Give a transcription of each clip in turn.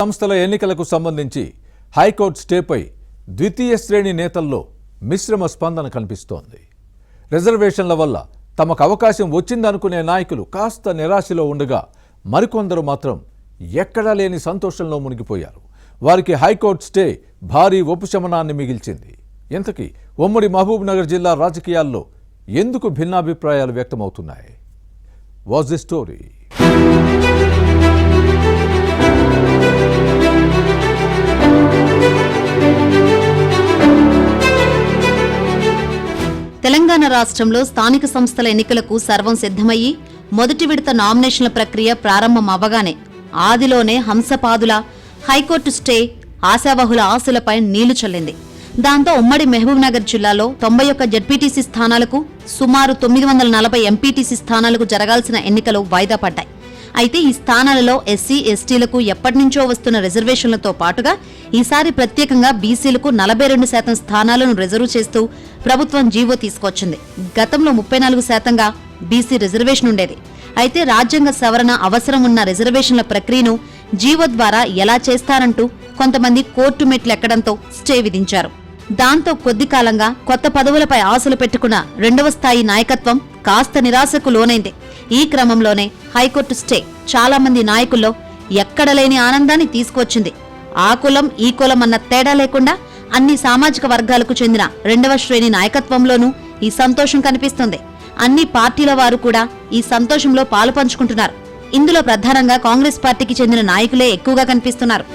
సంస్థల ఎన్నికలకు సంబంధించి హైకోర్టు స్టేపై ద్వితీయ శ్రేణి నేతల్లో మిశ్రమ స్పందన కనిపిస్తోంది. రిజర్వేషన్ల వల్ల తమకు అవకాశం వచ్చిందనుకునే నాయకులు కాస్త నిరాశలో ఉండగా మరికొందరు మాత్రం ఎక్కడా లేని సంతోషంలో మునిగిపోయారు. వారికి హైకోర్టు స్టే భారీ ఉపశమనాన్ని మిగిల్చింది. ఇంతకీ ఉమ్మడి మహబూబ్ నగర్ జిల్లా రాజకీయాల్లో ఎందుకు భిన్నాభిప్రాయాలు వ్యక్తమవుతున్నాయి? Was the story? తెలంగాణ రాష్ట్రంలో స్థానిక సంస్థల ఎన్నికలకు సర్వం సిద్ధమయ్యి మొదటి విడత నామినేషన్ల ప్రక్రియ ప్రారంభం అవ్వగానే ఆదిలోనే హంసపాదుల హైకోర్టు స్టే ఆశావహుల ఆశలపై నీళ్లు చల్లింది. దాంతో ఉమ్మడి మహబూబ్ నగర్ జిల్లాలో 91 జడ్పీటీసీ స్థానాలకు, సుమారు 940 ఎంపీటీసీ స్థానాలకు జరగాల్సిన ఎన్నికలు వాయిదా పడ్డాయి. అయితే ఈ స్థానాలలో ఎస్సీ, ఎస్టీలకు ఎప్పటినుంచో వస్తున్న రిజర్వేషన్లతో పాటుగా ఈసారి ప్రత్యేకంగా బీసీలకు 42% స్థానాలను రిజర్వ్ చేస్తూ ప్రభుత్వం జీవో తీసుకొచ్చింది. గతంలో 34%గా బీసీ రిజర్వేషన్ ఉండేది. అయితే రాజ్యాంగ సవరణ అవసరం ఉన్న రిజర్వేషన్ల ప్రక్రియను జీవో ద్వారా ఎలా చేస్తారంటూ కొంతమంది కోర్టు మెట్లెక్కడంతో స్టే విధించారు. దాంతో కొద్ది కాలంగా కొత్త పదవులపై ఆశలు పెట్టుకున్న రెండవ స్థాయి నాయకత్వం కాస్త నిరాశకు లోనైంది. ఈ క్రమంలోనే హైకోర్టు స్టే చాలా మంది నాయకుల్లో ఎక్కడలేని ఆనందాన్ని తీసుకువచ్చింది. ఆ కులం ఈ కులం అన్న తేడా లేకుండా అన్ని సామాజిక వర్గాలకు చెందిన రెండవ శ్రేణి నాయకత్వంలోనూ ఈ సంతోషం కనిపిస్తుంది. అన్ని పార్టీల వారు కూడా ఈ సంతోషంలో పాలు పంచుకుంటున్నారు. ఇందులో ప్రధానంగా కాంగ్రెస్ పార్టీకి చెందిన నాయకులే ఎక్కువగా కనిపిస్తున్నారు.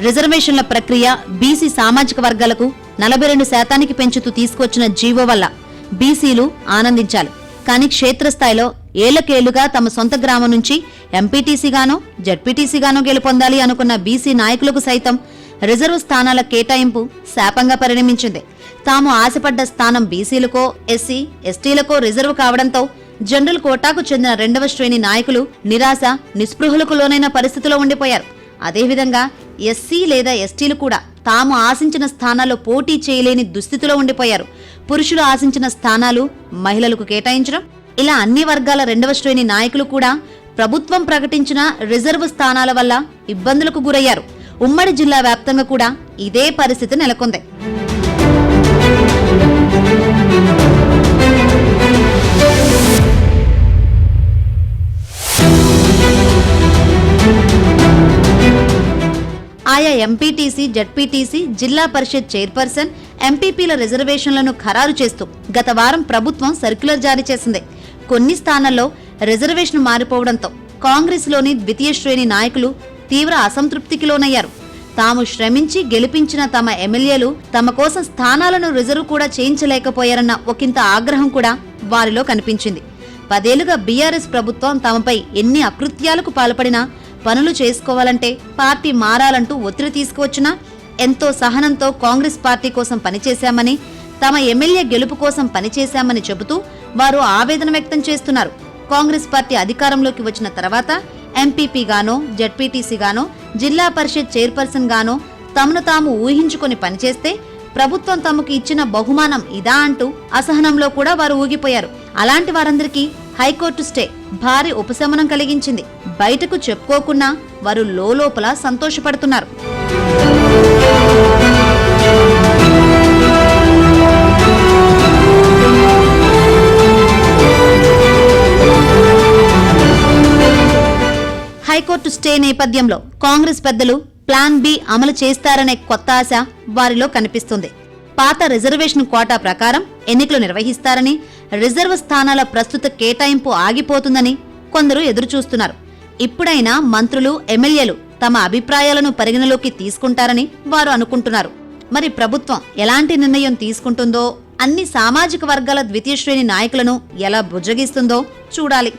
రిజర్వేషన్ల ప్రక్రియ బీసీ సామాజిక వర్గాలకు 42% పెంచుతూ తీసుకొచ్చిన జీవో వల్ల బీసీలు ఆనందించాలి. కానీ క్షేత్రస్థాయిలో ఏళ్లకేళ్లుగా తమ సొంత గ్రామం నుంచి ఎంపీటీసీగానో జడ్పీటీసీగానో గెలుపొందాలి అనుకున్న బీసీ నాయకులకు సైతం రిజర్వ్ స్థానాల కేటాయింపు శాపంగా పరిణమించింది. తాము ఆశపడ్డ స్థానం బీసీలకో, ఎస్సీ, ఎస్టీలకో రిజర్వ్ కావడంతో జనరల్ కోటాకు చెందిన రెండవ శ్రేణి నాయకులు నిరాశ, నిస్పృహలకు లోనైన పరిస్థితిలో ఉండిపోయారు. అదేవిధంగా ఎస్సీ లేదా ఎస్టీలు కూడా తాము ఆశించిన స్థానాల్లో పోటీ చేయలేని దుస్థితిలో ఉండిపోయారు. పురుషులు ఆశించిన స్థానాలు మహిళలకు కేటాయించడం, ఇలా అన్ని వర్గాల రెండవ శ్రేణి నాయకులు కూడా ప్రభుత్వం ప్రకటించిన రిజర్వ్ స్థానాల వల్ల ఇబ్బందులకు గురయ్యారు. ఉమ్మడి జిల్లా వ్యాప్తంగా కూడా ఇదే పరిస్థితి నెలకొంది. ఆయా ఎంపీటీసీ, జడ్పీటీసీ, జిల్లా పరిషత్ చైర్పర్సన్, ఎంపీపీల రిజర్వేషన్లను ఖరారు చేస్తూ గత వారం ప్రభుత్వం సర్క్యులర్ జారీ చేసింది. కొన్ని స్థానాల్లో రిజర్వేషన్ మారిపోవడంతో కాంగ్రెస్లోని ద్వితీయ శ్రేణి నాయకులు తీవ్ర అసంతృప్తికి లోనయ్యారు. తాము శ్రమించి గెలిపించిన తమ ఎమ్మెల్యేలు తమ కోసం స్థానాలను రిజర్వ్ కూడా చేయించలేకపోయారన్న ఒకంత ఆగ్రహం కూడా వారిలో కనిపించింది. 10 ఏళ్లుగా బీఆర్ఎస్ ప్రభుత్వం తమపై ఎన్ని అకృత్యాలకు పాల్పడినా పనులు చేసుకోవాలంటే పార్టీ మారాలంటూ ఒత్తిడి తీసుకువచ్చినా ఎంతో సహనంతో కాంగ్రెస్ పార్టీ కోసం పనిచేశామని, తమ ఎమ్మెల్యే గెలుపు కోసం పనిచేశామని చెబుతూ వారు ఆవేదన వ్యక్తం చేస్తున్నారు. కాంగ్రెస్ పార్టీ అధికారంలోకి వచ్చిన తర్వాత ఎంపీపీగానో, జడ్పీటీసీగానో, జిల్లా పరిషత్ చైర్పర్సన్ గానో తమను తాము ఊహించుకొని పనిచేస్తే ప్రభుత్వం తమకు ఇచ్చిన బహుమానం ఇదా అంటూ అసహనంలో కూడా వారు ఊగిపోయారు. అలాంటి వారందరికీ హైకోర్టు స్టే భారీ ఉపశమనం కలిగించింది. బయటకు చెప్పుకోకున్నా వారు లోపల సంతోషపడుతున్నారు. హైకోర్టు స్టే నేపథ్యంలో కాంగ్రెస్ పెద్దలు ప్లాన్ బి అమలు చేస్తారనే కొత్త ఆశ వారిలో కనిపిస్తుంది. పాత రిజర్వేషన్ కోటా ప్రకారం ఎన్నికలు నిర్వహిస్తారని, రిజర్వ్ స్థానాల ప్రస్తుత కేటాయింపు ఆగిపోతుందని కొందరు ఎదురుచూస్తున్నారు. ఇప్పుడైనా మంత్రులు, ఎమ్మెల్యేలు తమ అభిప్రాయాలను పరిగణలోకి తీసుకుంటారని వారు అనుకుంటున్నారు. మరి ప్రభుత్వం ఎలాంటి నిర్ణయం తీసుకుంటుందో, అన్ని సామాజిక వర్గాల ద్వితీయ శ్రేణి నాయకులను ఎలా బుజ్జగిస్తుందో చూడాలి.